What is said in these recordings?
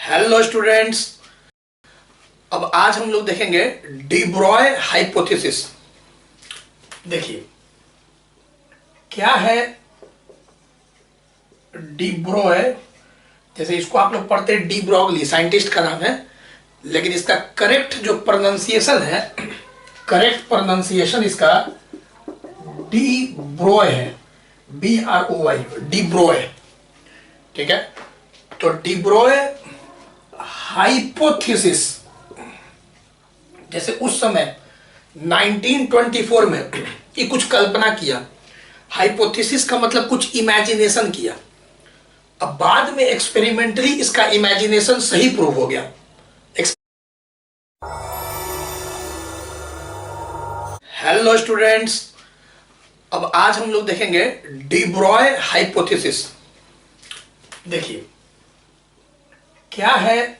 Hello students. अब आज हम लोग देखेंगे डी ब्रॉय हाइपोथेसिस। देखिए क्या है डी ब्रॉय। जैसे इसको आप लोग पढ़ते हैं डी ब्रॉगली, साइंटिस्ट का नाम है, लेकिन इसका करेक्ट जो प्रोनाउंसिएशन है, करेक्ट प्रोनाउंसिएशन इसका डी ब्रॉय है, BROY, डी ब्रॉय। ठीक है, तो डी ब्रॉय हाइपोथेसिस, जैसे उस समय 1924 में ये कुछ कल्पना किया। हाइपोथेसिस का मतलब कुछ इमेजिनेशन किया। अब बाद में एक्सपेरिमेंटली इसका इमेजिनेशन सही प्रूव हो गया। हेलो स्टूडेंट्स, अब आज हम लोग देखेंगे डी ब्रॉय हाइपोथेसिस। देखिए क्या है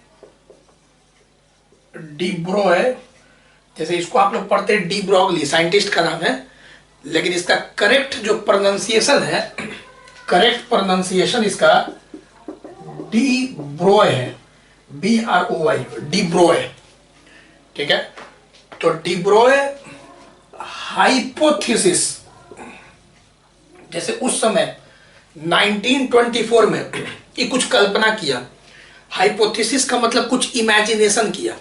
डी ब्रॉय। जैसे इसको आप लोग पढ़ते हैं डी ब्रॉगली, साइंटिस्ट का नाम है, लेकिन इसका करेक्ट जो प्रोनाउंसिएशन है, करेक्ट प्रोनाउंसिएशन इसका डी ब्रॉय है, BROY, डी ब्रॉय। ठीक है, तो डी ब्रॉय हाइपोथेसिस, जैसे उस समय 1924 में ये कुछ कल्पना किया। हाइपोथेसिस का मतलब कुछ इमेजिनेशन किया।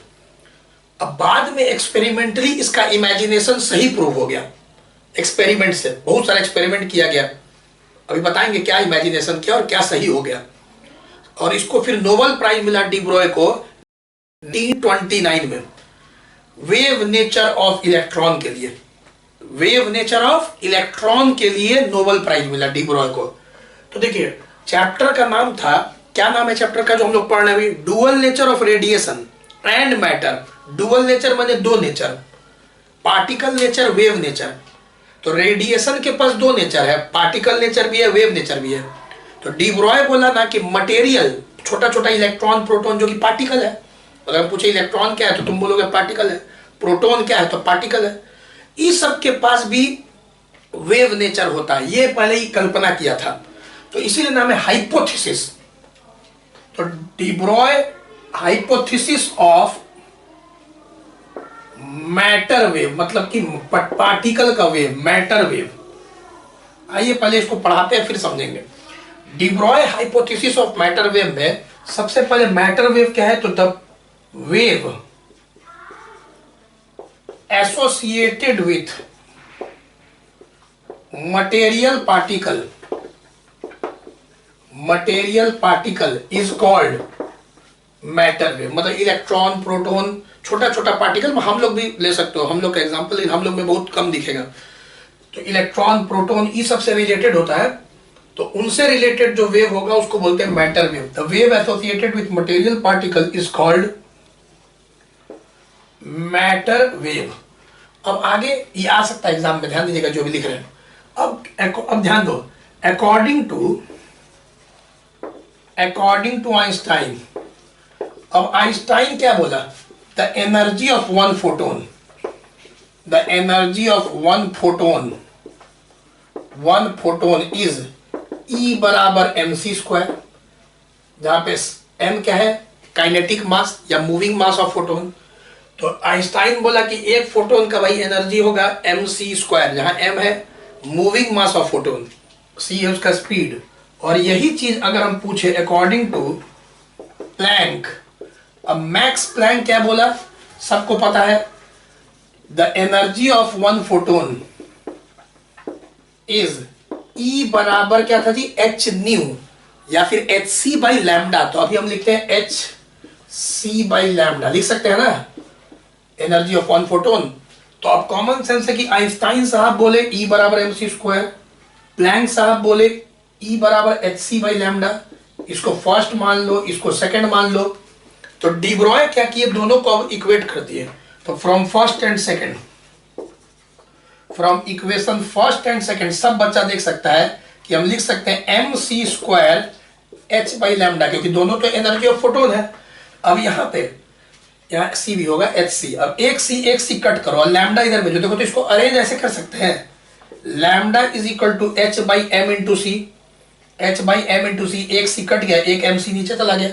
अब बाद में एक्सपेरिमेंटली इसका इमेजिनेशन सही प्रूव हो गया। एक्सपेरिमेंट से बहुत सारा एक्सपेरिमेंट किया गया, अभी बताएंगे क्या इमेजिनेशन किया और क्या सही हो गया। और इसको फिर नोबेल प्राइज मिला डी ब्रॉय को 1929 में, वेव नेचर ऑफ इलेक्ट्रॉन के लिए। वेव नेचर ऑफ इलेक्ट्रॉन के लिए नोबेल प्राइज मिला डी ब्रॉय को। तो देखिए चैप्टर का नाम था, क्या नाम है चैप्टर का जो हम लोग पढ़ रहे हैं अभी? Dual nature of radiation and matter. Dual nature माने दो nature, particle nature, wave nature. तो रेडिएशन के पास दो नेचर है, पार्टिकल नेचर भी है, वेव नेचर भी है। तो डी ब्रॉय बोला ना कि मटेरियल, छोटा छोटा इलेक्ट्रॉन प्रोटॉन जो कि पार्टिकल है। अगर हम पूछे इलेक्ट्रॉन क्या है तो तुम बोलोगे पार्टिकल है, प्रोटॉन क्या है तो पार्टिकल है। इस सब के पास भी वेव नेचर होता है, ये पहले ही कल्पना किया था, तो इसीलिए नाम है हाइपोथेसिस। तो de Broglie hypothesis of matter wave, मतलब कि पार्टिकल का वेव, मैटर वेव। आइए पहले इसको पढ़ाते हैं फिर समझेंगे। D Broglie hypothesis of matter wave में सबसे पहले मैटर वेव क्या है? तो the wave associated with material particle, material particle is called matter wave. मतलब इलेक्ट्रॉन, प्रोटॉन, छोटा छोटा पार्टिकल, हम लोग भी ले सकते हो, हम लोग का एग्जांपल हम लोग में बहुत कम दिखेगा। तो इलेक्ट्रॉन, प्रोटॉन ये सब से रिलेटेड होता है, तो उनसे रिलेटेड जो वेव होगा उसको बोलते हैं matter wave. The wave associated with material particle is called matter wave. अब आगे ये आ सकता है एग्जाम में, ध्यान दीजिएगा जो भी लिख रहे हैं। अब ध्यान दो, अकॉर्डिंग टू आइंस्टाइन। अब आइंस्टाइन क्या बोला? The energy of one photon, the energy of one photon is E बराबर mc स्क्वायर, जहां पे m क्या है? काइनेटिक मास या मूविंग मास ऑफ फोटोन। तो आइंस्टाइन बोला कि एक फोटोन का भाई एनर्जी होगा mc स्क्वायर, जहां m है moving mass of photon, c है उसका स्पीड। और यही चीज अगर हम पूछे अकॉर्डिंग टू प्लैंक। अब मैक्स प्लैंक क्या बोला? सबको पता है, the energy of one photon is E बराबर क्या था जी? h न्यू या फिर hc बाई लैम्डा। तो अभी हम लिखते हैं hc बाई लैम्डा, लिख सकते हैं ना, एनर्जी ऑफ वन फोटोन। तो अब कॉमन सेंस है कि आइंस्टाइन साहब बोले E बराबर mc स्क्वायर, प्लैंक साहब बोले E बराबर hc बाई लैम्डा। इसको फर्स्ट मान लो, इसको सेकंड मान लो। तो डी ब्रॉय क्या किए? दोनों को इक्वेट कर दिए। तो from first and second, from equation first and second, सब बच्चा देख सकता है कि हम लिख सकते हैं mc square h by lambda, क्योंकि दोनों तो एनर्जी ऑफ फोटोन है। अब यहाँ c भी होगा hc। अब एक c कट करो और लैम्डा इधर भेजो। देखो तो इसको अरेंज ऐसे कर सकते हैं, lambda is equal to h by m into c, h by m into c. एक c कट गया, एक mc नीचे चला गया।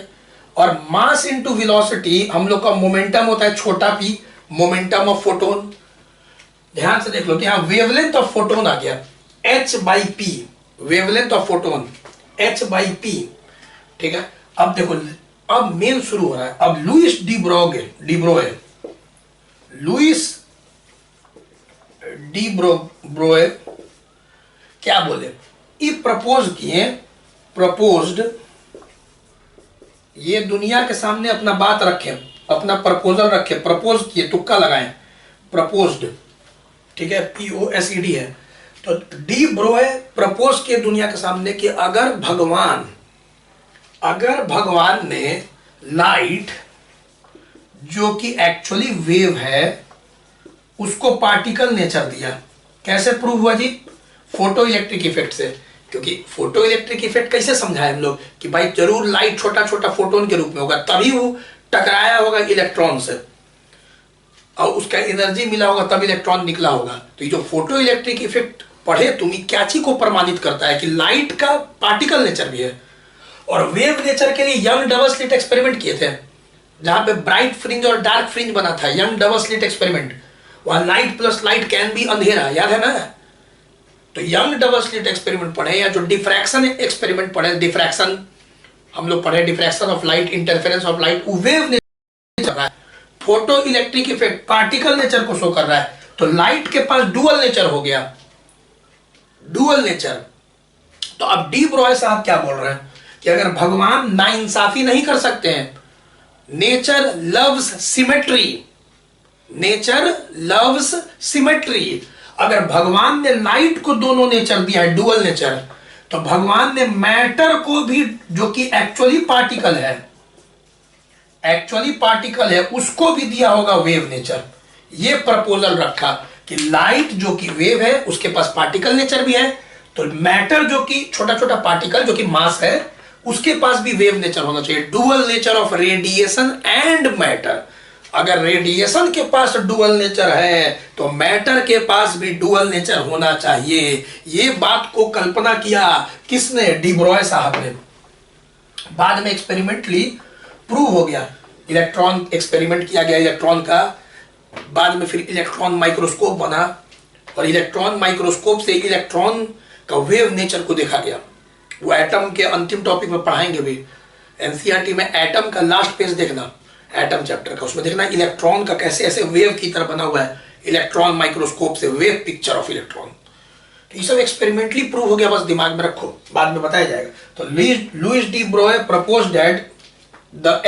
और मास इंटू वेलोसिटी हम लोग का मोमेंटम होता है छोटा p, मोमेंटम ऑफ फोटोन। ध्यान से देख लो कि यहां वेवलेंथ ऑफ फोटोन आ गया h by P, wavelength of photon h by P. ठीक है, अब देखो अब मेन शुरू हो रहा है। अब लुइस डी ब्रोए क्या बोले, ये प्रपोज्ड ये दुनिया के सामने अपना बात रखे, अपना प्रपोजल रखे, प्रपोज किए, तुक्का लगाएं, प्रपोज्ड। ठीक है, POSED है। तो डी ब्रोए प्रपोज किए दुनिया के सामने कि अगर भगवान ने लाइट जो कि एक्चुअली वेव है उसको पार्टिकल नेचर दिया। कैसे प्रूव हुआ जी? फोटो इलेक्ट्रिक इफेक्ट से। क्योंकि फोटो इलेक्ट्रिक इफेक्ट कैसे समझाए हम लोग कि भाई जरूर लाइट छोटा छोटा फोटोन के रूप में होगा, तभी वो टकराया होगा इलेक्ट्रॉन से और उसका एनर्जी मिला होगा, तब इलेक्ट्रॉन निकला होगा। तो ये जो फोटो इलेक्ट्रिक इफेक्ट पढ़े तुम, क्या चीज को प्रमाणित करता है कि लाइट का पार्टिकल नेचर भी है। और वेव नेचर के लिए यंग डबल स्लिट एक्सपेरिमेंट किए थे, जहां पे ब्राइट फ्रिंज और डार्क फ्रिंज बना था, यंग डबल स्लिट एक्सपेरिमेंट। वहां light plus light can be अंधेरा, याद है ना? तो यंग डबल स्लिट एक्सपेरिमेंट पढ़े, या जो डिफ्रैक्शन एक्सपेरिमेंट पढ़े, डिफ्रैक्शन हम लोग पढ़े, diffraction of light, interference of light, wave nature रहा है। Photo electric effect particle nature को शो कर रहा है। तो लाइट के पास डुअल नेचर हो गया, डुअल नेचर। तो अब डी ब्रोए साहब क्या बोल रहे हैं कि अगर भगवान नाइंसाफी नहीं कर सकते हैं, nature loves symmetry, nature loves symmetry. अगर भगवान ने लाइट को दोनों नेचर दिया है, डुअल नेचर, तो भगवान ने मैटर को भी, जो कि एक्चुअली पार्टिकल है, उसको भी दिया होगा वेव नेचर। ये प्रपोजल रखा कि लाइट जो कि वेव है उसके पास पार्टिकल नेचर भी है, तो मैटर जो कि छोटा छोटा पार्टिकल जो कि मास है उसके पास भी वेव नेचर होना चाहिए। Dual nature of radiation and matter. अगर रेडिएशन के पास डुअल नेचर है तो मैटर के पास भी डुअल नेचर होना चाहिए। ये बात को कल्पना किया किसने? डी ब्रोए साहब ने। बाद में एक्सपेरिमेंटली प्रूव हो गया, इलेक्ट्रॉन एक्सपेरिमेंट किया गया इलेक्ट्रॉन का, बाद में फिर इलेक्ट्रॉन माइक्रोस्कोप बना और इलेक्ट्रॉन माइक्रोस्कोप से इलेक्ट्रॉन का वेव नेचर को देखा गया। वो एटम के अंतिम टॉपिक में पढ़ाएंगे भी, एनसीईआरटी में एटम का लास्ट पेज देखना, एटम चैप्टर का, उसमें देखना इलेक्ट्रॉन का कैसे ऐसे वेव की तरह बना हुआ है इलेक्ट्रॉन माइक्रोस्कोप से, वेव पिक्चर ऑफ इलेक्ट्रॉन। तो ये सब एक्सपेरिमेंटली प्रूव हो गया, बस दिमाग में रखो, बाद में बताया जाएगा। तो Louis de Broglie proposed that the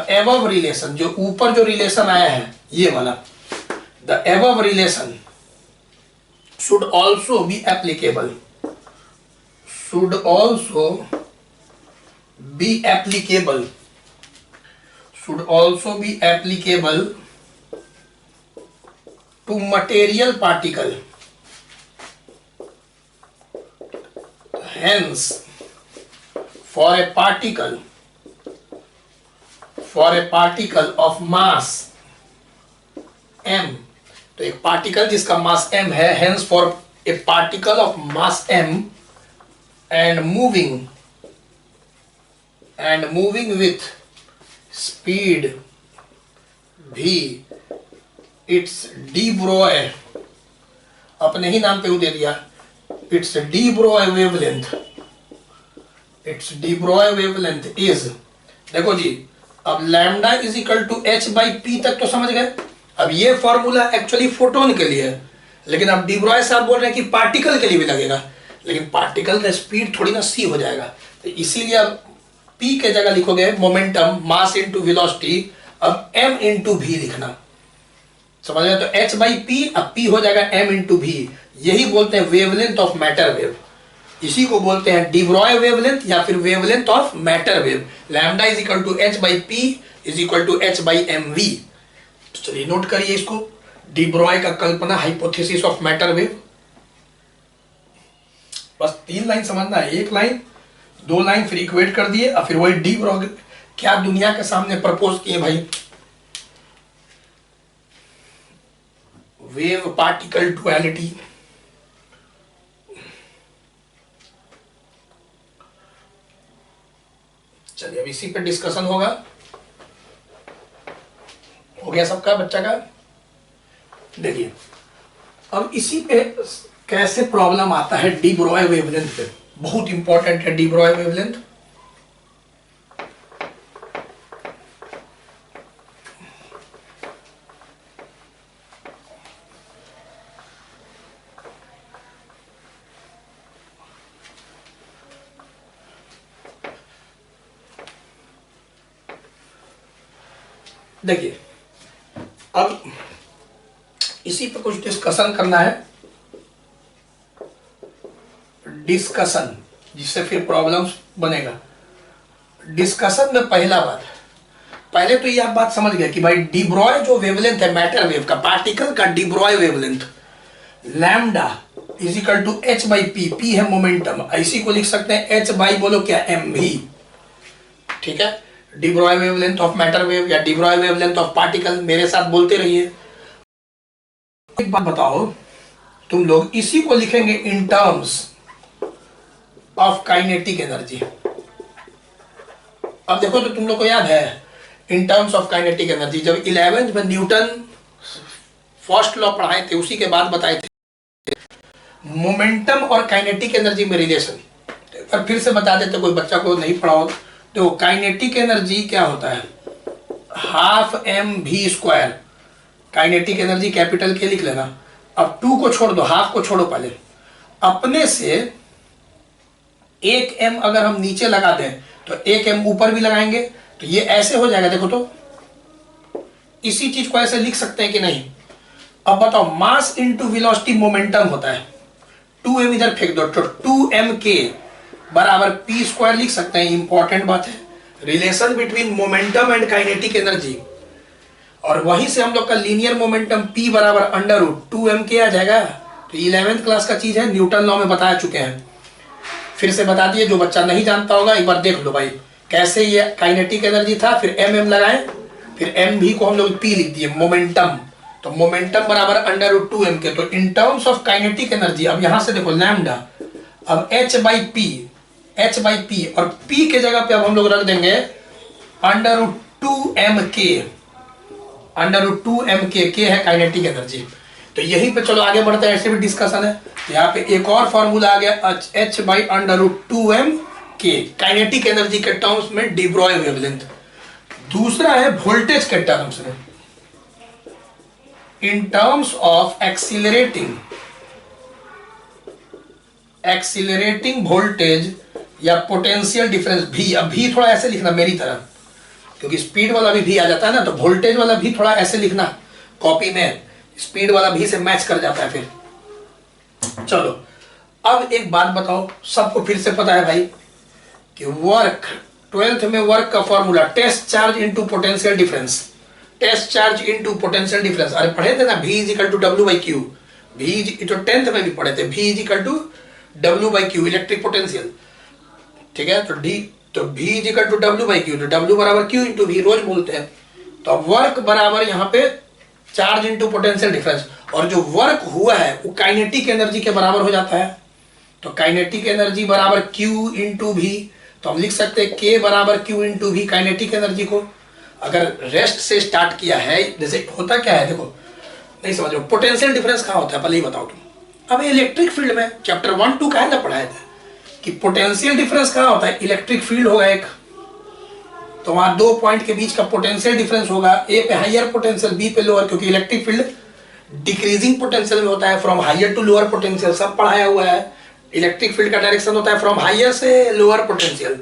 above relation, जो ऊपर जो रिलेशन आया है ये वाला, the above relation should also be applicable to material particle. Hence, for a particle of mass m, तो एक पार्टिकल जिसका मास m है, hence for a particle of mass m and moving with speed v, its de Broglie, अपने ही नाम पे वो दे दिया, its de Broglie wavelength is, देखो जी, अब lambda is equal to h by p तक तो समझ गए। अब ये फॉर्मूला एक्चुअली फोटोन के लिए है, लेकिन अब डी ब्रोए साहब बोल रहे हैं कि पार्टिकल के लिए भी लगेगा, लेकिन पार्टिकल का स्पीड थोड़ी ना c हो जाएगा, तो इसीलिए अब p के जगह लिखोगे मोमेंटम, मास इनटू वेलोसिटी, अब m इनटू v लिखना, समझ गए? तो h बाई पी, अब p हो जाएगा m इनटू v। यही बोलते हैं वेवलेंथ ऑफ मैटर वेव, इसी को बोलते हैं डी ब्रोए वेवलेंथ या फिर wavelength of matter wave. Lambda is equal to h by p is equal to h by m v. तो चलिए नोट करिए इसको, डी ब्रोए का कल्पना, हाइपोथेसिस ऑफ मैटर वेव। बस 3 लाइन समझना है, 1 लाइन 2 लाइन फिर इक्वेट कर दिए, और फिर वही डी ब्रोए क्या दुनिया के सामने प्रपोज किए भाई, वेव पार्टिकल डुअलिटी। चलिए अब इसी पे डिस्कशन होगा। हो गया सबका बच्चा का। देखिए अब इसी पे कैसे प्रॉब्लम आता है डी ब्रॉय वेवलेंथ पे, बहुत इंपॉर्टेंट है डी ब्रॉय वेवलेंथ। देखिए अब इसी पे कुछ डिस्कशन करना है, डिस्कशन, जिससे फिर प्रॉब्लम्स बनेगा। डिस्कशन में पहला बात, पहले तो ये आप बात समझ गए कि भाई डी ब्रॉय जो वेवलेंथ है मैटर वेव का, पार्टिकल का de Broglie wavelength lambda is equal to h by p, p है मोमेंटम, इसी को लिख सकते हैं एच बाई बोलो क्या एम भी, ठीक है। De Broglie wavelength of matter wave या de Broglie wavelength of particle, मेरे साथ बोलते रहिए। एक बात बताओ, तुम लोग इसी को लिखेंगे इन टर्म्स ऑफ काइनेटिक एनर्जी। अब देखो तो तुम लोग को याद है इन टर्म्स ऑफ काइनेटिक एनर्जी, जब 11th में न्यूटन फर्स्ट लॉ पढ़ाए थे उसी के बाद बताए थे मोमेंटम और काइनेटिक एनर्जी में रिलेशन। पर फिर से बता देते, कोई बच्चा को नहीं पढ़ा हो तो काइनेटिक एनर्जी क्या होता है, half m v square. Kinetic energy capital के लिख लेना। अब 2 को छोड़ दो, हाफ को छोड़ो, पहले अपने से 1 एम अगर हम नीचे लगा दें तो 1 एम ऊपर भी लगाएंगे तो ये ऐसे हो जाएगा। देखो तो इसी चीज को ऐसे लिख सकते हैं कि नहीं। अब बताओ मास इनटू वेलोसिटी मोमेंटम होता है, 2m इधर फेंक दो तो 2mk बराबर p स्क्वायर लिख सकते हैं। इंपॉर्टेंट बात है relation between momentum and kinetic energy, और वहीं से हम लोग का लीनियर मोमेंटम p बराबर अंडर रूट 2mk आ जाएगा। तो 11th क्लास का चीज है, न्यूटन लॉ में बता चुके हैं, फिर से बता दिए। जो बच्चा नहीं जानता होगा एक बार देख लो भाई कैसे ये काइनेटिक एनर्जी था, फिर mm लगाए, फिर m भी को हम लोग p लिख दिए मोमेंटम, तो मोमेंटम बराबर अंडर रूट 2mk। तो in terms of kinetic energy अब यहां से देखो लैम्डा, अब h बाई पी और p के जगह पे अब हम लोग रख देंगे under root 2mk, under root 2mk, के है काइनेटिक एनर्जी। तो यहीं पे चलो आगे बढ़ते हैं, ऐसे भी डिस्कशन है। यहाँ पे एक और फॉर्मूला आ गया h by under root 2mk kinetic energy के टर्म्स में डी ब्रॉय वेवलेंथ। दूसरा है वोल्टेज के टर्म्स में, in terms of accelerating voltage या पोटेंशियल डिफरेंस भी। अब भी थोड़ा ऐसे लिखना मेरी तरह, क्योंकि स्पीड वाला भी आ जाता है ना, तो वोल्टेज वाला भी थोड़ा ऐसे लिखना कॉपी में, स्पीड वाला भी से मैच कर जाता है फिर। चलो अब एक बात बताओ, सबको फिर से पता है भाई कि वर्क 12th में वर्क का formula test charge into potential difference, test charge into potential difference. अरे पढ़े थे ना, V is equal to W by Q, तो 10th में भी पढ़े थे, V is equal to W by Q electric potential, ठीक है। तो V is equal to W by Q, तो W बराबर Q इंटू V रोज बोलते हैं। तो वर्क बराबर यहाँ पे चार्ज इनटू पोटेंशियल डिफरेंस, और जो वर्क हुआ है वो काइनेटिक एनर्जी के बराबर हो जाता है। तो काइनेटिक एनर्जी बराबर Q इंटू V, तो हम लिख सकते हैं K बराबर Q into V kinetic energy को। अगर रेस्ट से स्टार्ट किया है, जैसे होता क्या है देखो, नहीं समझ रहे, पोटेंशियल डिफरेंस कहाँ होता है पहले ही बताओ तुम। अब इलेक्ट्रिक फील्ड में चैप्टर 1-2 का है ना पढ़ाए थे कि पोटेंशियल डिफरेंस कहाँ होता है, इलेक्ट्रिक फील्ड होगा एक, तो वहां 2 पॉइंट के बीच का पोटेंशियल डिफरेंस होगा, ए पे higher potential, B pe lower, क्योंकि इलेक्ट्रिक फील्ड डिक्रीजिंग पोटेंशियल में होता है, from higher to lower potential, सब पढ़ाया हुआ है। इलेक्ट्रिक फील्ड का डायरेक्शन होता है फ्रॉम हायर से लोअर पोटेंशियल।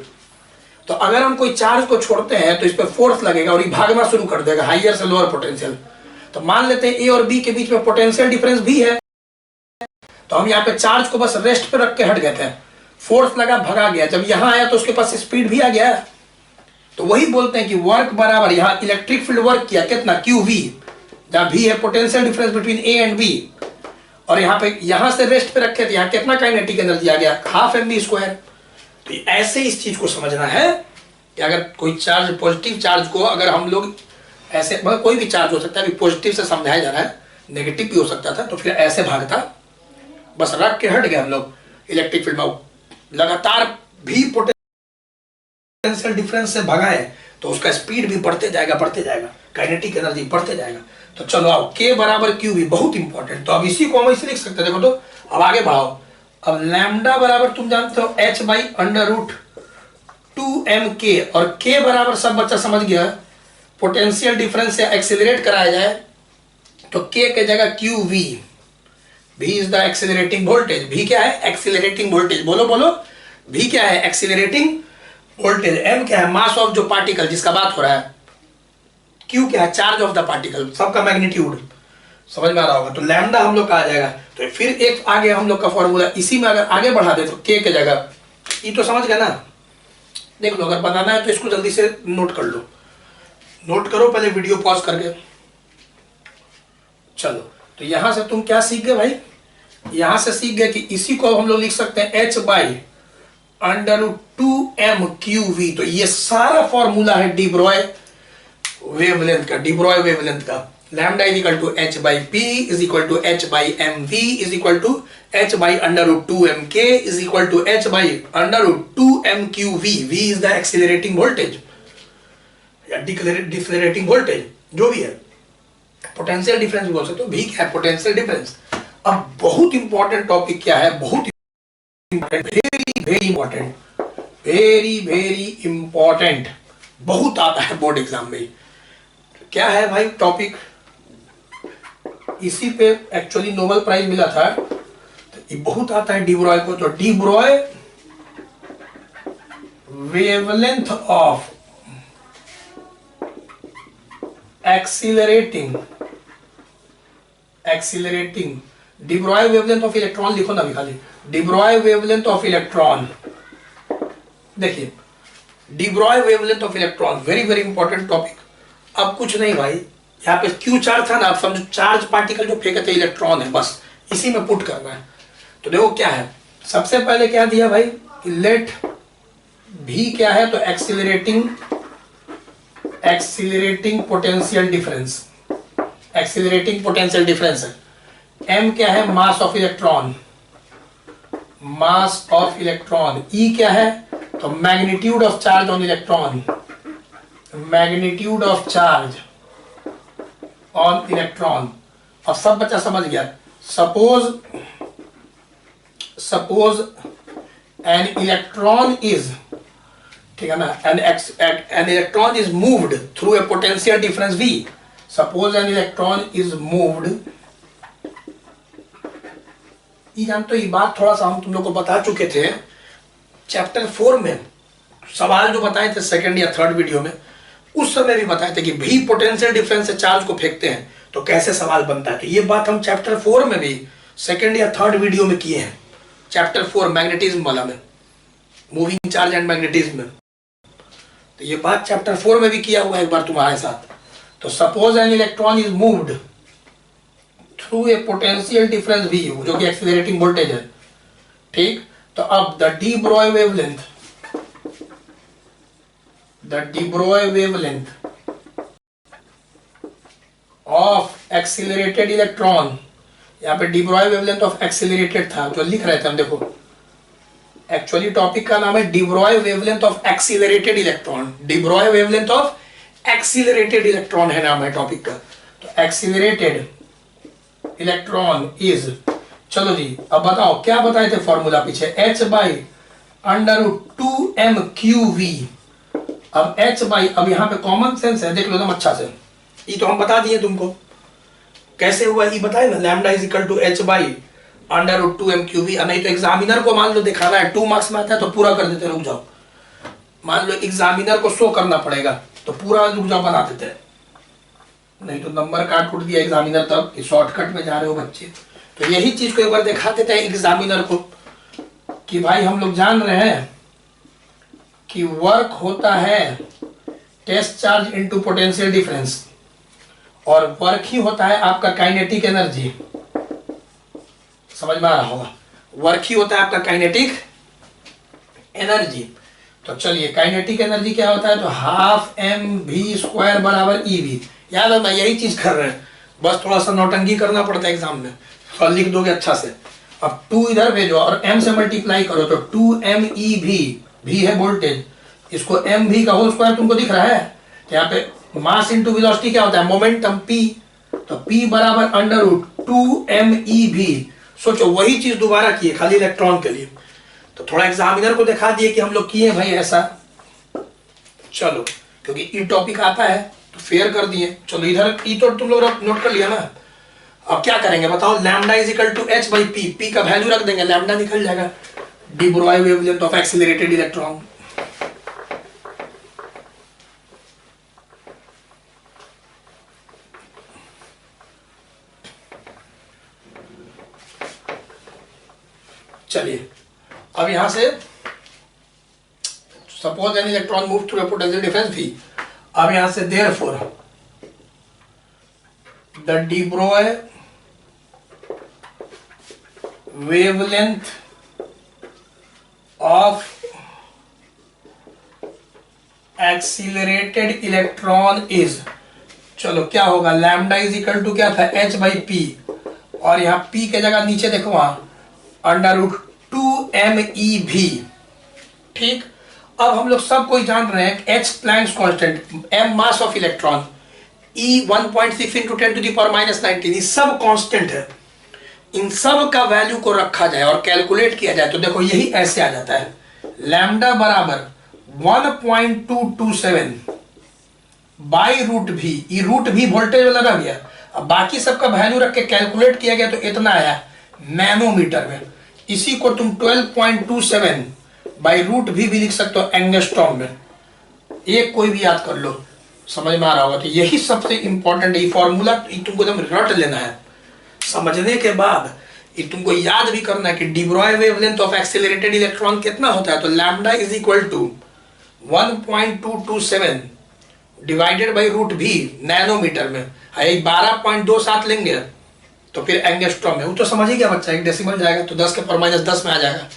तो अगर हम कोई चार्ज को छोड़ते हैं तो इस पर फोर्स लगेगा और ये भागना शुरू कर देगा हायर से लोअर पोटेंशियल। तो मान लेते हैं ए और बी के बीच में पोटेंशियल डिफरेंस भी है, तो हम यहाँ पे चार्ज को बस रेस्ट पे रख के हट गए थे, फोर्स लगा भगा गया, जब यहाँ आया तो उसके पास स्पीड भी आ गया। तो वही बोलते हैं कि वर्क बराबर, यहाँ इलेक्ट्रिक फील्ड वर्क किया कितना, QV, जहाँ V है potential difference between A and B, और यहाँ पे यहाँ से रेस्ट पे रखे थे, यहाँ कितना काइनेटिक एनर्जी आ गया, हाफ mv स्क्वायर। तो ऐसे इस चीज को समझना है कि अगर कोई चार्ज, पॉजिटिव चार्ज को अगर हम लोग ऐसे, मतलब कोई भी चार्ज हो सकता है, अभी पॉजिटिव से समझाया जा रहा है, नेगेटिव भी हो सकता था, तो फिर ऐसे भागता, बस रख के हट गए हम लोग इलेक्ट्रिक फील्ड में, लगातार भी पोटेंशियल डिफरेंस से भगाए तो उसका स्पीड भी बढ़ते जाएगा, काइनेटिक एनर्जी बढ़ते जाएगा। तो चलो आओ, K बराबर क्यू भी बहुत इंपॉर्टेंट। तो अब इसी को हम इसे लिख सकते हैं, देखो तो अब आगे बढ़ाओ। अब लैम्डा बराबर तुम जानते हो h by under root 2mk, और K बराबर सब बच्चा समझ गया, पोटेंशियल डिफरेंस से एक्सेलरेट कराया जाए तो K के जगह QV, V is the accelerating voltage. V क्या है? Accelerating voltage. बोलो बोलो, V क्या है? Accelerating voltage. M क्या है? मास ऑफ जो पार्टिकल जिसका बात हो रहा है। Q क्या है? चार्ज ऑफ द पार्टिकल, सबका मैग्नीट्यूड। समझ में आ रहा होगा। तो लैम्डा हम लोग का आ जाएगा। तो फिर एक आगे हम लोग का फॉर्मूला, इसी में अगर आगे बढ़ा दे तो K के जगह, ये तो समझ गया ना। देख लो, अगर बनाना है तो इसको जल्दी से नोट कर लो, नोट करो पहले वीडियो पॉज करके। चलो, तो यहां से तुम क्या सीख गए भाई? यहां से सीख गए कि इसी को हम लोग लिख सकते हैं h by under root 2mqv। तो ये सारा फॉर्मूला है डी ब्रॉय वेवलेंथ का, डी ब्रॉय वेवलेंथ का। Lambda is equal to h by p is equal to h by mv is equal to h by under root 2mk is equal to h by under root 2mqv। v is the accelerating voltage या decelerating voltage, जो भी है। Potential difference भी बोल सकते हो। v क्या है? Potential difference. अब बहुत इंपॉर्टेंट टॉपिक क्या है? बहुत important, very very important, very very important, बहुत आता है बोर्ड एग्जाम में। क्या है भाई टॉपिक? इसी पे एक्चुअली नोबेल प्राइज मिला था। तो ये बहुत आता है डी ब्रॉय को। तो de Broglie wavelength of accelerating de Broglie wavelength of electron लिखो ना अभी खाली, de Broglie wavelength of electron. देखिए, de Broglie wavelength of electron, very very important topic. अब कुछ नहीं भाई, यहाँ पे क्यू चार्ज था ना, आप समझो चार्ज पार्टिकल जो फेंके थे इलेक्ट्रॉन है, बस इसी में पुट करना है। तो देखो क्या है, सबसे पहले क्या दिया भाई, लेट भी क्या है, तो एक्सीलरेटिंग पोटेंशियल डिफरेंस है। एम क्या है? Mass of electron. ई क्या है? तो magnitude of charge on electron, और सब बच्चा समझ गया। सपोज एन इलेक्ट्रॉन इज, ठीक है ना, an electron is moved through a potential difference V। Suppose an electron is moved, ये जानते हो, ये बात थोड़ा सा हम तुम लोग को बता चुके थे चैप्टर 4 में। सवाल जो बताए थे सेकंड या थर्ड वीडियो में, उस समय भी बताए थे कि भी पोटेंशियल डिफरेंस से चार्ज को फेंकते हैं तो कैसे सवाल बनता है। तो ये बात हम चैप्टर 4 में भी सेकंड या थर्ड वीडियो में किए हैं। चैप्टर 4 मैग्नेटिज्म वाला में, मूविंग चार्ज एंड मैग्नेटिज्म में। तो ये बात चैप्टर 4 में भी किया हुआ है एक बार तुम्हारे साथ। तो suppose an electron is moved through a potential difference V, जो कि एक्सीलरेटिंग वोल्टेज है, ठीक। तो अब the D Broglie wavelength of accelerated electron, यहाँ पे D Broglie wavelength of accelerated था जो लिख रहे थे हम। देखो एक्चुअली टॉपिक का नाम है de Broglie wavelength of accelerated electron. D Broglie wavelength of accelerated electron है नाम है टॉपिक का। तो एक्सीलरेटेड इलेक्ट्रॉन इज, चलो जी अब बताओ क्या बताए थे फॉर्मूला पीछे, h by under root 2mqv। अब h बाई, अब यहाँ पे कॉमन सेंस है, देख लो एकदम अच्छा से, ये तो हम बता दिए तुमको कैसे हुआ, ये बताए ना। Lambda is equal to h by under root 2mqv। नहीं तो एग्जामिनर को मान लो दिखाना है, 2 मार्क्स में आता है तो पूरा कर देते, रुक जाओ। मान लो एग्जामिनर को शो करना पड़ेगा तो पूरा रुक जाओ बना देते हैं, नहीं तो नंबर काट उठ दिया एग्जामिनर तब कि शॉर्टकट में जा रहे हो बच्चे। तो यही चीज को एक बार दिखा देते हैं एग्जामिनर को कि भाई हम लोग जान रहे हैं कि वर्क होता है test charge into potential difference, और वर्क ही होता है आपका काइनेटिक एनर्जी। समझ में आ रहा होगा, वर्क ही होता है आपका काइनेटिक एनर्जी। तो चलिए काइनेटिक एनर्जी क्या होता है, तो हाफ mv² बराबर ev। याद है ना, यही चीज कर रहे हैं, बस थोड़ा सा नौटंकी करना पड़ता है एग्जाम में, और लिख दोगे अच्छा से। अब 2 इधर भेजो और m से मल्टीप्लाई करो तो 2mev, भी है वोल्टेज, इसको एम वी का होल स्क्वायर तुमको दिख रहा है। यहाँ पे मास इंटू वेलोसिटी क्या होता है, मोमेंटम पी, तो पी बराबर अंडर रूट 2 MEV। सोचो वही चीज दोबारा की है खाली इलेक्ट्रॉन के लिए। तो थोड़ा एग्जामिनर को दिखा दिए कि हम लोग किए भाई ऐसा। चलो क्योंकि ई टॉपिक आता है तो फेयर कर दिए। चलो इधर ई तो तुम लोग नोट कर लिया ना। अब क्या करेंगे बताओ, lambda is equal to h by p, p का वैल्यू रख देंगे, लैम्डा निकल जाएगा, de Broglie wavelength of accelerated electron. चलिए अब यहां से suppose an electron move through a potential difference V, अब यहां से therefore the de Broglie wavelength of accelerated electron is, चलो क्या होगा, लैम्डा इज इक्वल टू क्या था, h बाई पी, और यहाँ p के जगह नीचे देखो वहां अंडर रूट 2 MEV। ठीक, अब हम लोग सब कोई जान रहे हैं h Planck's constant, m mass of electron, E 1.6 into 10⁻⁻19, ये सब कांस्टेंट है। इन सब का वैल्यू को रखा जाए और कैलकुलेट किया जाए तो देखो यही ऐसे आ जाता है, लैम्डा बराबर 1.227 बाई रूट भी, ये रूट भी वोल्टेज वाला रह गया। अब बाकी सबका वैल्यू रख के कैलकुलेट किया गया तो इतना आया नैनोमीटर में। इसी को तुम 12.27 बाई रूट भी लिख सकते हो एंगस्ट्रॉम में। एक कोई भी याद कर लो, समझ में आ रहा होगा। तो यही सबसे इंपॉर्टेंट है, फॉर्मूला तुमको एकदम रट लेना है। समझने के बाद ये तुमको याद भी करना है कि de Broglie wavelength of accelerated electron कितना होता है, तो lambda is equal to 1.227 divided by root भी नैनोमीटर में, 12.27 लेंगे तो फिर एंगस्ट्रॉम में, वो तो समझ ही गया बच्चा, एक डेसिमल जाएगा तो 10 के पावर माइनस 10 में आ जाएगा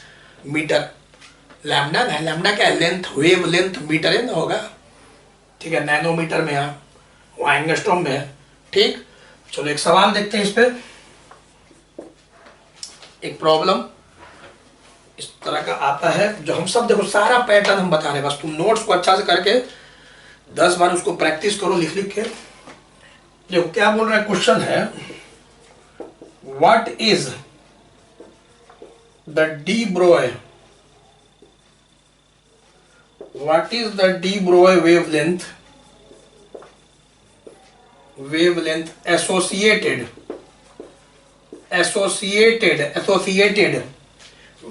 मीटर। लैम्डा है, लैम्डा क्या है, लेंथ, वेव लेंथ मीटर है ना होगा, ठीक है, नैनोमीटर में, यहाँ वहाँ एंगस्ट्रॉम में है। ठीक, चलो एक सवाल देखते हैं इस पे। एक प्रॉब्लम इस तरह का आता है जो हम सब देखो सारा पैटर्न हम बता रहे हैं, बस तुम नोट्स को अच्छा से करके 10 बार उसको प्रैक्टिस करो लिख लिख के। देखो क्या बोल रहा है, क्वेश्चन है what is the de Broglie, what is the de Broglie wavelength associated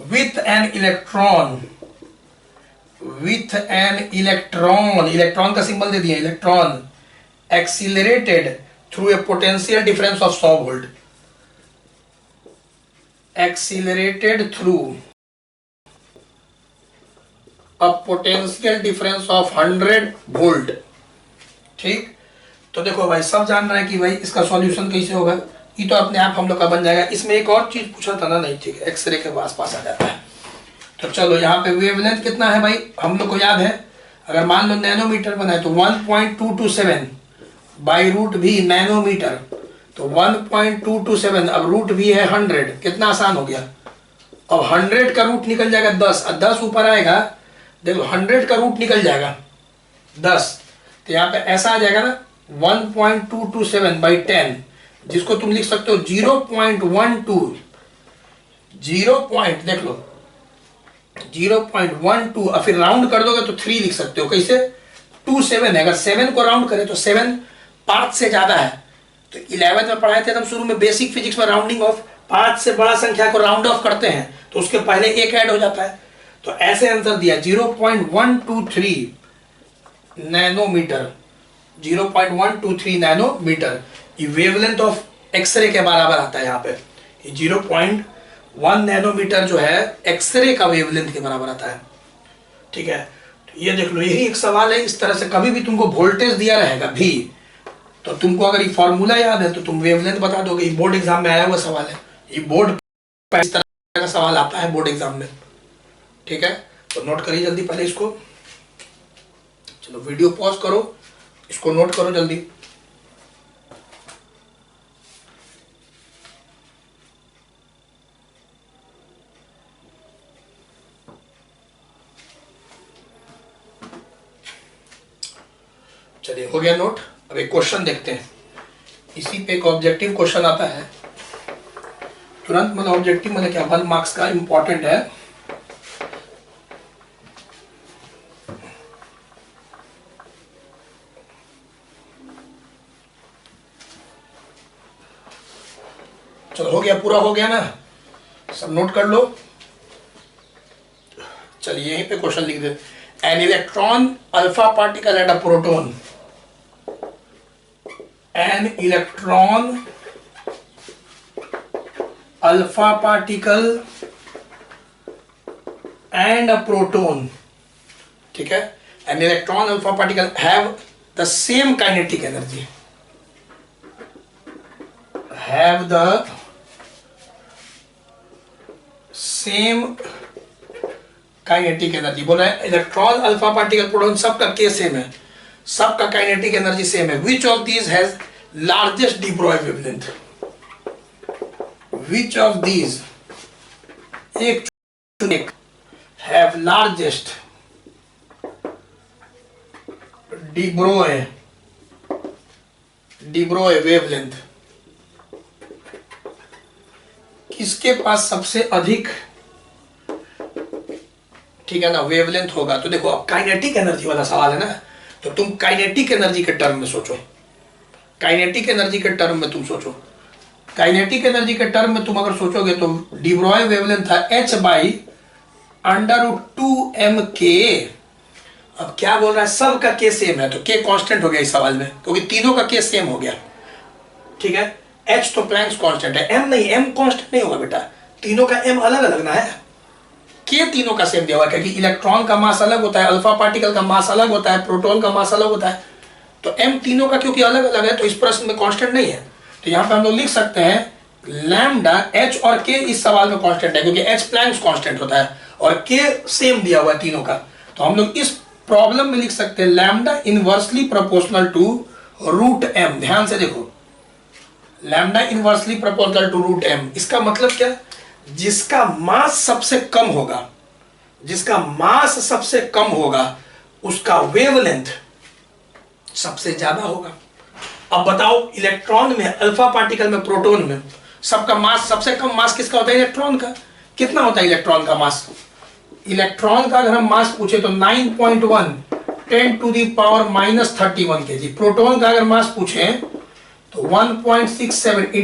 with an electron का सिंबल दे दिया, electron accelerated through a potential difference of 100 volt, accelerated through a potential difference of 100 volt। ठीक, तो देखो भाई सब जान रहे हैं कि भाई इसका सॉल्यूशन कैसे होगा, ये तो अपने आप हम लोग का बन जाएगा। इसमें एक और चीज पूछा था ना, नहीं ठीक है, एक्सरे के आसपास आ जाता है। तो चलो यहाँ पे वेवलेंथ कितना है भाई, हम लोग को याद है, अगर मान लो नैनोमीटर बनाए तो 1.227 बाई रूट भी नैनोमीटर, तो 1.227, अब रूट भी है 100, कितना आसान हो गया। अब 100 का रूट निकल जाएगा 10, और 10 ऊपर आएगा, देखो 100 का रूट निकल जाएगा 10, तो यहाँ पे ऐसा आ जाएगा ना 1.227 बाई 10, जिसको तुम लिख सकते हो 0.12, 0. देख लो 0.12, और फिर राउंड कर दोगे तो 3 लिख सकते हो। कैसे, 27 है, अगर 7 को राउंड करें तो 7 5 से ज्यादा है, तो 11 में पढ़ाए थे हम शुरू में बेसिक फिजिक्स में, राउंडिंग ऑफ, 5 से बड़ा संख्या को राउंड ऑफ करते हैं तो उसके पहले एक ऐड हो जाता है। तो ऐसे आंसर दिया 0.123 नैनोमीटर, 0.123 नैनोमीटर, ये वेवलेंथ ऑफ एक्सरे के बराबर आता है। यहाँ पे 0.1 नैनोमीटर जो है एक्सरे का वेवलेंथ के बराबर आता है। ठीक है, तो ये देख लो, यही एक सवाल है। इस तरह से कभी भी तुमको वोल्टेज दिया रहेगा भी, तो तुमको अगर ये फॉर्मूला याद है तो तुम वेवलेंथ बता दोगे। ये बोर्ड एग्जाम में आया हुआ सवाल है, ये बोर्ड इस तरह का सवाल आता है बोर्ड एग्जाम में। ठीक है, तो नोट करिए जल्दी पहले इसको। चलो वीडियो पॉज करो, इसको नोट करो जल्दी। चलिए हो गया नोट। अब एक क्वेश्चन देखते हैं, इसी पे एक ऑब्जेक्टिव क्वेश्चन आता है तुरंत, मतलब ऑब्जेक्टिव मतलब क्या, 1 मार्क्स का, इंपॉर्टेंट है। चलो हो गया, पूरा हो गया ना, सब नोट कर लो। चलिए यहीं पे क्वेश्चन लिख दे। An electron alpha particle and a proton, an electron alpha particle and a proton, ठीक है। An electron alpha particle have the same kinetic energy, have the same kinetic energy. बोल रहा है इलेक्ट्रॉन अल्फा पार्टिकल प्रोटॉन सबका के same है, सबका kinetic energy same है। Which of these has largest de Broglie wavelength, which of these, एक have largest de Broglie wavelength, किसके पास सबसे अधिक, ठीक है ना, वेवलेंथ होगा। तो देखो अब काइनेटिक एनर्जी वाला सवाल है ना, तो तुम काइनेटिक एनर्जी के टर्म में सोचो, काइनेटिक एनर्जी के टर्म में तुम सोचो। काइनेटिक एनर्जी के टर्म में तुम अगर सोचोगे तो डी ब्रॉय वेवलेंथ था h/√2m_k। अब क्या बोल रहा है, सब का के सेम है, तो के कांस्टेंट हो गया इस सवाल में, क्योंकि तीनों का के सेम हो गया, ठीक है। h तो प्लैंक्स कांस्टेंट है, m नहीं, m कांस्टेंट नहीं होगा बेटा, तीनों का m अलग अलग ना है, के तीनों का सेम दिया हुआ, क्योंकि इलेक्ट्रॉन का मास अलग होता है, अल्फा पार्टिकल का मास अलग होता है, प्रोटॉन का मास अलग होता है, तो m तीनों का क्योंकि अलग अलग है तो इस प्रश्न में कांस्टेंट नहीं है। तो यहाँ पे हम लोग लिख सकते हैं लैम्डा, h और k इस सवाल में कांस्टेंट है, क्योंकि h प्लैंक्स कांस्टेंट होता है और k सेम दिया हुआ है तीनों का। तो हम लोग इस प्रॉब्लम में लिख सकते हैं lambda inversely proportional to √m। ध्यान से देखो, lambda inversely proportional to √m, इसका मतलब क्या, जिसका मास सबसे कम होगा, जिसका मास सबसे कम होगा उसका वेवलेंथ सबसे ज्यादा होगा। अब बताओ इलेक्ट्रॉन में, अल्फा पार्टिकल में, प्रोटॉन में सबका मास, सबसे कम मास किसका होता है, इलेक्ट्रॉन का। कितना होता है इलेक्ट्रॉन का मास, इलेक्ट्रॉन का अगर हम मास पूछे तो 9.1 10⁻³ kg। प्रोटॉन का अगर मास पूछे तो 1.67 ×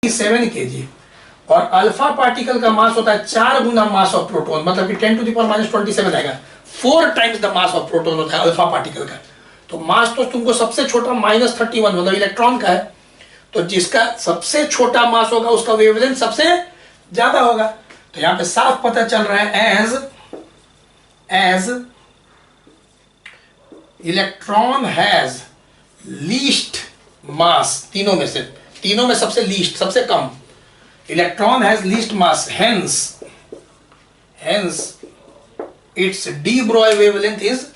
10⁻⁻27 kg। और अल्फा पार्टिकल का मास होता है 4 गुना मास ऑफ प्रोटॉन, मतलब कि 10⁻⁻27 आएगा, 4 times the mass of proton होता है अल्फा पार्टिकल का। तो मास तो तुमको सबसे छोटा -31 मतलब इलेक्ट्रॉन का है, तो जिसका सबसे छोटा मास होगा उसका वेवलेंथ सबसे ज्यादा होगा। तो यहां पे साफ पता चल रहा है as electron has least mass, तीनों में सबसे लीस्ट, सबसे कम, electron has least mass, hence its de Broglie wavelength is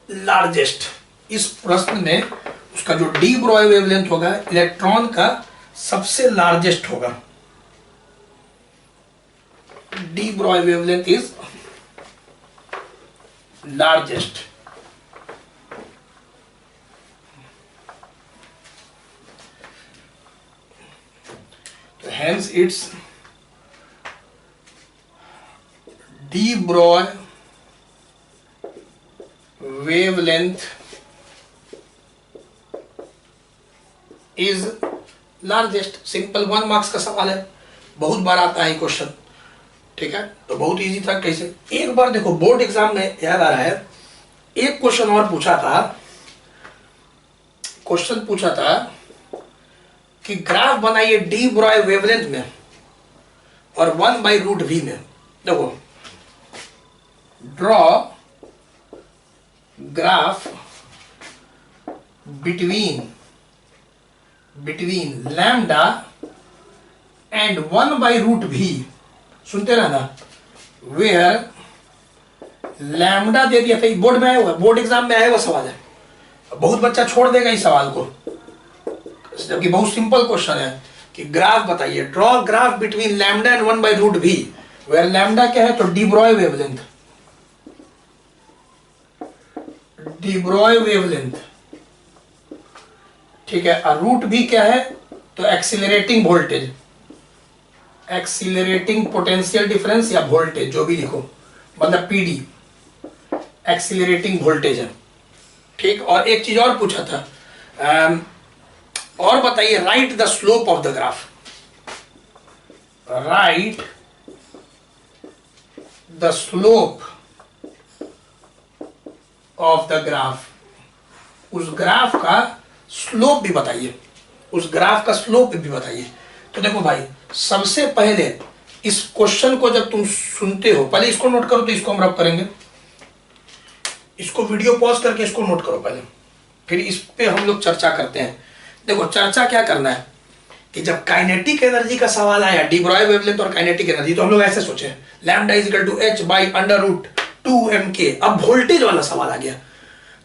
largest. इस प्रश्न में उसका जो डी ब्रॉय वेवलेंथ होगा इलेक्ट्रॉन का सबसे लार्जेस्ट होगा, de Broglie wavelength is largest. तो hence its de Broglie wavelength is largest। Simple 1 marks का सवाल है, बहुत बार आता है क्वेश्चन, ठीक है। तो बहुत इजी था। कैसे, एक बार देखो बोर्ड एग्जाम में याद आ रहा है, एक क्वेश्चन और पूछा था, क्वेश्चन पूछा था कि ग्राफ बनाइए डी ब्रॉय वेवलेंथ में और 1/√v में। देखो, draw graph between lambda and 1/√v, सुनते रहना, वेयर लैम्डा दे दिया था, बोर्ड में आया हुआ, बोर्ड एग्जाम में आया हुआ सवाल है, बहुत बच्चा छोड़ देगा इस सवाल को, जबकि बहुत सिंपल क्वेश्चन है कि ग्राफ बताइए, draw graph between lambda and 1/√v, where lambda क्या है तो de Broglie wavelength, de Broglie wavelength, ठीक है। और रूट भी क्या है, तो accelerating voltage, accelerating potential difference या वोल्टेज जो भी लिखो, मतलब पीडी, एक्सीलरेटिंग वोल्टेज है, ठीक। और एक चीज और पूछा था, और बताइए, right the slope of the graph, right the slope of the graph, उस ग्राफ का स्लोप भी बताइए, उस ग्राफ का स्लोप भी बताइए। तो देखो भाई, सबसे पहले इस क्वेश्चन को जब तुम सुनते हो, पहले इसको नोट करो, तो इसको हम रब करेंगे, इसको वीडियो पॉज करके इसको नोट करो पहले, फिर इस पे हम लोग चर्चा करते हैं। देखो चर्चा क्या करना है कि जब काइनेटिक एनर्जी का सवाल आया, डी ब्रॉय वेवलेंथ और काइनेटिक एनर्जी, तो हम लोग ऐसे सोचे lambda is equal to h by under root 2mk। अब वोल्टेज वाला सवाल आ गया,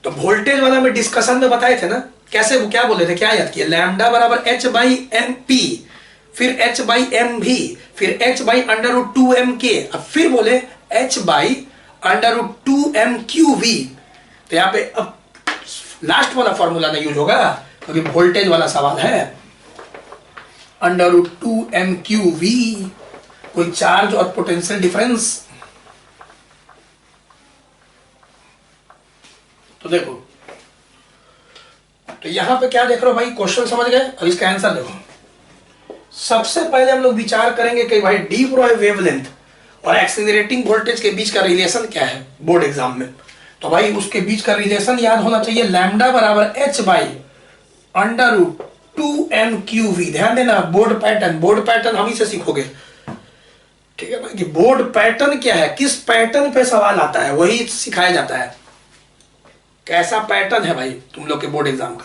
तो वोल्टेज वाला में डिस्कशन में बताए थे ना, कैसे, क्या बोले थे, क्या याद किया, लैम्डा बराबर h बाई एम पी, फिर h बाई एम भी, फिर h by under root 2mk, अब फिर बोले h by under root 2mqv। तो यहाँ पे अब लास्ट वाला फॉर्मूला नहीं यूज होगा, क्योंकि वोल्टेज वाला सवाल है। अंडर रूट 2mqv, कोई चार्ज और पोटेंशियल डिफरेंस। तो देखो, तो यहां पे क्या देख रहे हो भाई, क्वेश्चन समझ गए, अब इसका आंसर देखो। सबसे पहले हम लोग विचार करेंगे कि भाई डी ब्रॉय वेवलेंथ और एक्सीलरेटिंग वोल्टेज के बीच का रिलेशन क्या है बोर्ड एग्जाम में। तो भाई उसके बीच का रिलेशन याद होना चाहिए, लैम्डा बराबर h by under root 2mqv। ध्यान देना, बोर्ड पैटर्न, बोर्ड पैटर्न हम ही से सीखोगे, ठीक है ना, कि बोर्ड पैटर्न क्या है, किस पैटर्न पे सवाल आता है वही सिखाया जाता है, कैसा पैटर्न है भाई तुम लोग के बोर्ड एग्जाम का।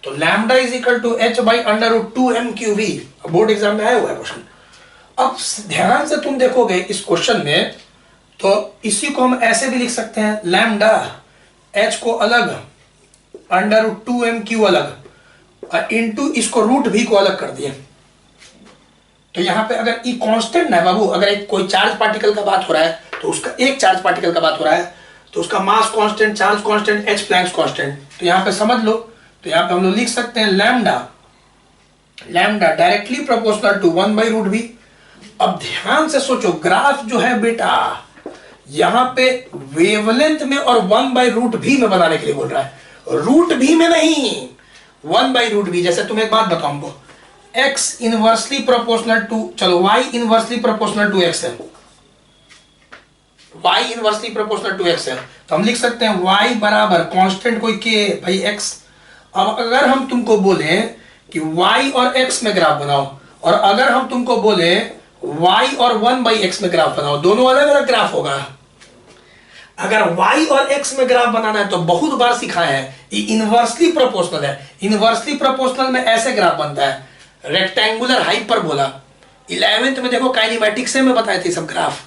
तो lambda is equal to h by under root 2mqv, board exam में आया हुआ है क्वेश्चन। अब ध्यान से तुम देखोगे इस क्वेश्चन में, तो इसी को हम ऐसे भी लिख सकते हैं, लैम्डा h को अलग, अंडर रूट 2mq अलग, और इंटू इसको रूट भी को अलग कर दिए। तो यहां पे अगर ई कांस्टेंट है बाबू, अगर एक कोई चार्ज पार्टिकल का बात हो रहा है, तो उसका एक चार्ज पार्टिकल का बात हो रहा है, तो उसका mass constant, charge constant, h Planck's constant, तो यहां पे समझ लो। तो यहां पे हम लोग लिख सकते हैं lambda, lambda directly proportional to 1 by root v. अब ध्यान से सोचो, ग्राफ जो है बेटा यहां पे वेवलेंथ में और 1 बाई रूट भी में बनाने के लिए बोल रहा है, रूट भी में नहीं, 1 बाई रूट भी। जैसे तुम्हें एक बात बताऊं हमको, x इनवर्सली प्रोपोर्शनल टू, चलो y inversely proportional to x है, y inversely proportional to x है, तो हम लिख सकते हैं y बराबर कांस्टेंट कोई k भाई x। अब अगर हम तुमको बोले कि y और x में ग्राफ बनाओ, और अगर हम तुमको बोले y और 1 बाई x में ग्राफ बनाओ, दोनों अलग अलग ग्राफ होगा। अगर y और x में ग्राफ बनाना है तो बहुत बार सिखाया है, ये इनवर्सली प्रोपोर्शनल है। इनवर्सली प्रोपोर्शनल में ऐसे ग्राफ बनता है, रेक्टेंगुलर हाइपरबोला। 11th में देखो काइनेमैटिक्स से मैं बताए थे सब ग्राफ,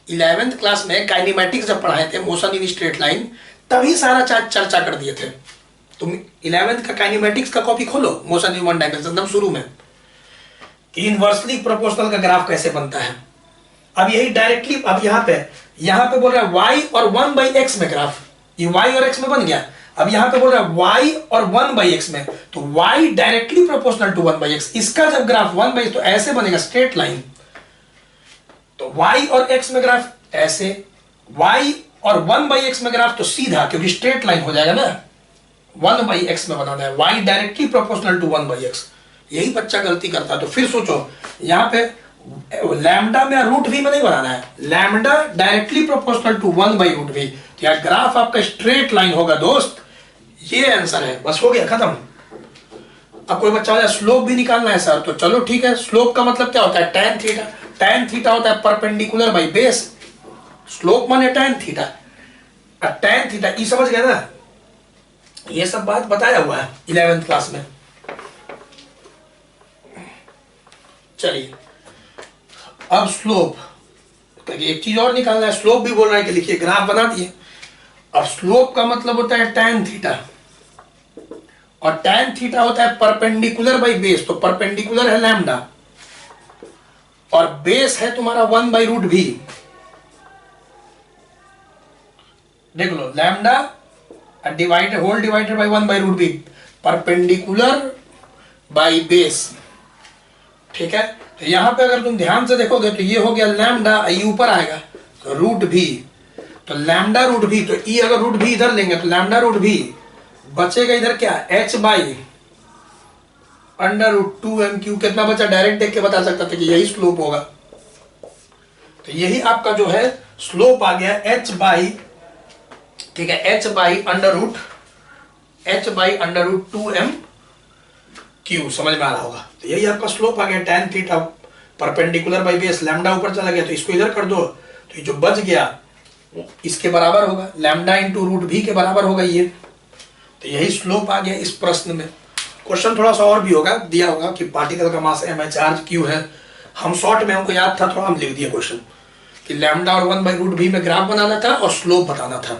11th क्लास में काइनेमैटिक्स जब पढ़ाए थे, मोशन इन स्ट्रेट लाइन, तभी सारा चर्चा कर दिए थे। तुम 11th का काइनेमैटिक्स का कॉपी खोलो, मोशन इन वन डायमेंशन, एकदम शुरू में, कि इनवर्सली प्रोपोर्शनल का ग्राफ कैसे बनता है। अब यही डायरेक्टली, अब यहाँ पे बोल रहा है y और 1 बाई x में ग्राफ, ये y और x में बन गया। अब यहाँ पे बोल रहा है y और 1 बाई x में, तो y directly proportional to 1 by x, इसका जब ग्राफ 1 बाई, तो ऐसे बनेगा स्ट्रेट लाइन। तो y और x में ग्राफ ऐसे, y और 1 बाई x में ग्राफ तो सीधा, क्योंकि स्ट्रेट लाइन हो जाएगा ना, 1 बाई x में बनाना है, y directly proportional to 1 by x। यही बच्चा गलती करता है। तो फिर सोचो, यहाँ पे लैम्डा में रूट भी में नहीं बनाना है, lambda directly proportional to 1 by root v, तो यार ग्राफ आपका स्ट्रेट लाइन होगा दोस्त, ये आंसर है, बस हो गया खत्म। अब कोई बच्चा बोला स्लोप भी निकालना है सर, तो चलो ठीक है, स्लोप का मतलब क्या होता है, टैन थीटा। टैन थीटा होता है परपेंडिकुलर बाई बेस, स्लोप माने टैन थीटा। टैन थीटा ये समझ गया ना, ये सब बात बताया हुआ है 11th क्लास में। चलिए अब स्लोप, एक चीज और निकालना है, स्लोप भी बोल रहा है कि लिखिए, ग्राफ बना दिए। अब स्लोप का मतलब होता है टैन थीटा, और टैन थीटा होता है परपेंडिकुलर बाई बेस, तो परपेंडिकुलर है लैम्डा और बेस है तुम्हारा 1 बाई रूट भी। देख लो, lambda divided whole divided by 1/√b, perpendicular by base. ठीक है, तो यहाँ पे अगर तुम ध्यान से देखोगे तो ये हो गया लैम्डा, ये ऊपर आएगा तो रूट भी, तो लैम्डा रूट भी, तो ई अगर रूट भी इधर लेंगे तो लैम्डा रूट भी बचेगा इधर क्या, h बाई √2m³। कितना बचा, डायरेक्ट देख के बता सकता था कि यही स्लोप होगा। तो यही आपका जो है स्लोप आ गया h बाई, ठीक है, h बाई √2m³। समझ में आ रहा होगा। तो यही आपका स्लोप आ गया tan theta perpendicular by base. Lambda ऊपर चला गया तो इसको इधर कर दो, तो ये जो बच गया इसके बराबर होगा, लैम्डा इंटू रूट भी के बराबर होगा ये। तो यही स्लोप आ गया इस प्रश्न में। क्वेश्चन थोड़ा सा और भी होगा, दिया होगा कि पार्टिकल का मास m है, चार्ज q है। हम शॉर्ट में, हमको याद था थोड़ा, हम लिख दिए क्वेश्चन कि लैम्डा और 1/√b में ग्राफ बनाना था और स्लोप बताना था।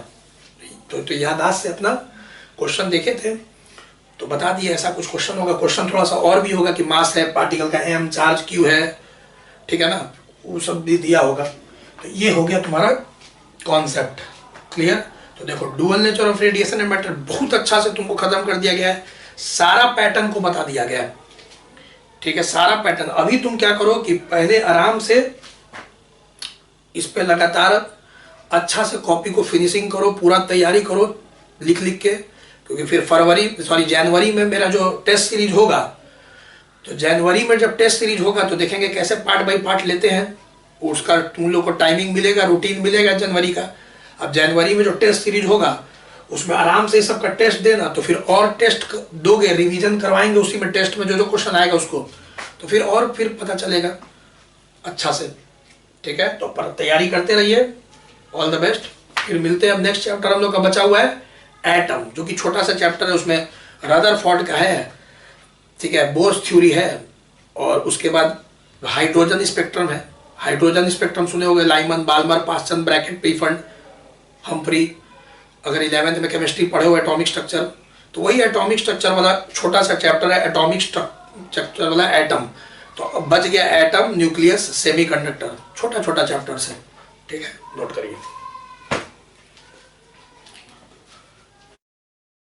तो याददाश्त से अपना क्वेश्चन देखे थे तो बता दिए ऐसा कुछ क्वेश्चन होगा। क्वेश्चन थोड़ा सा और भी होगा कि मास है पार्टिकल का m, चार्ज q है, ठीक है ना, वो सब भी दिया होगा। तो ये हो गया तुम्हारा कॉन्सेप्ट क्लियर। तो देखो dual nature of radiation and matter बहुत अच्छा से तुमको खत्म कर दिया गया है, सारा पैटर्न को बता दिया गया है। ठीक है, सारा पैटर्न। अभी तुम क्या करो कि पहले आराम से इस पे लगातार अच्छा से कॉपी को फिनिशिंग करो, पूरा तैयारी करो लिख लिख के, क्योंकि फिर जनवरी में मेरा जो टेस्ट सीरीज होगा, तो जनवरी में जब टेस्ट सीरीज होगा तो देखेंगे कैसे पार्ट बाय पार्ट लेते हैं, उसका तुम लोग को टाइमिंग मिलेगा, रूटीन मिलेगा जनवरी का। अब जनवरी में जो टेस्ट सीरीज होगा उसमें आराम से सबका टेस्ट देना, तो फिर और टेस्ट दोगे, रिवीजन करवाएंगे उसी में, टेस्ट में जो जो क्वेश्चन आएगा उसको, तो फिर पता चलेगा अच्छा से। ठीक है, तो पर तैयारी करते रहिए, ऑल द बेस्ट। फिर मिलते हैं। अब नेक्स्ट चैप्टर हम लोग का बचा हुआ है एटम, जो कि छोटा सा चैप्टर है, उसमें रदरफोर्ड का है, ठीक है, बोर्स थ्योरी है, और उसके बाद हाइड्रोजन स्पेक्ट्रम है। हाइड्रोजन स्पेक्ट्रम सुने होंगे, Lyman, Balmer, Paschen, Brackett, Pfund, Humphreys. अगर 11th में केमिस्ट्री पढ़े हो एटॉमिक स्ट्रक्चर, तो वही एटॉमिक स्ट्रक्चर वाला छोटा सा चैप्टर है, एटॉमिक स्ट्रक्चर वाला एटम। तो अब बच गया एटम, न्यूक्लियस, सेमीकंडक्टर, छोटा छोटा चैप्टर है। ठीक है, नोट करिए।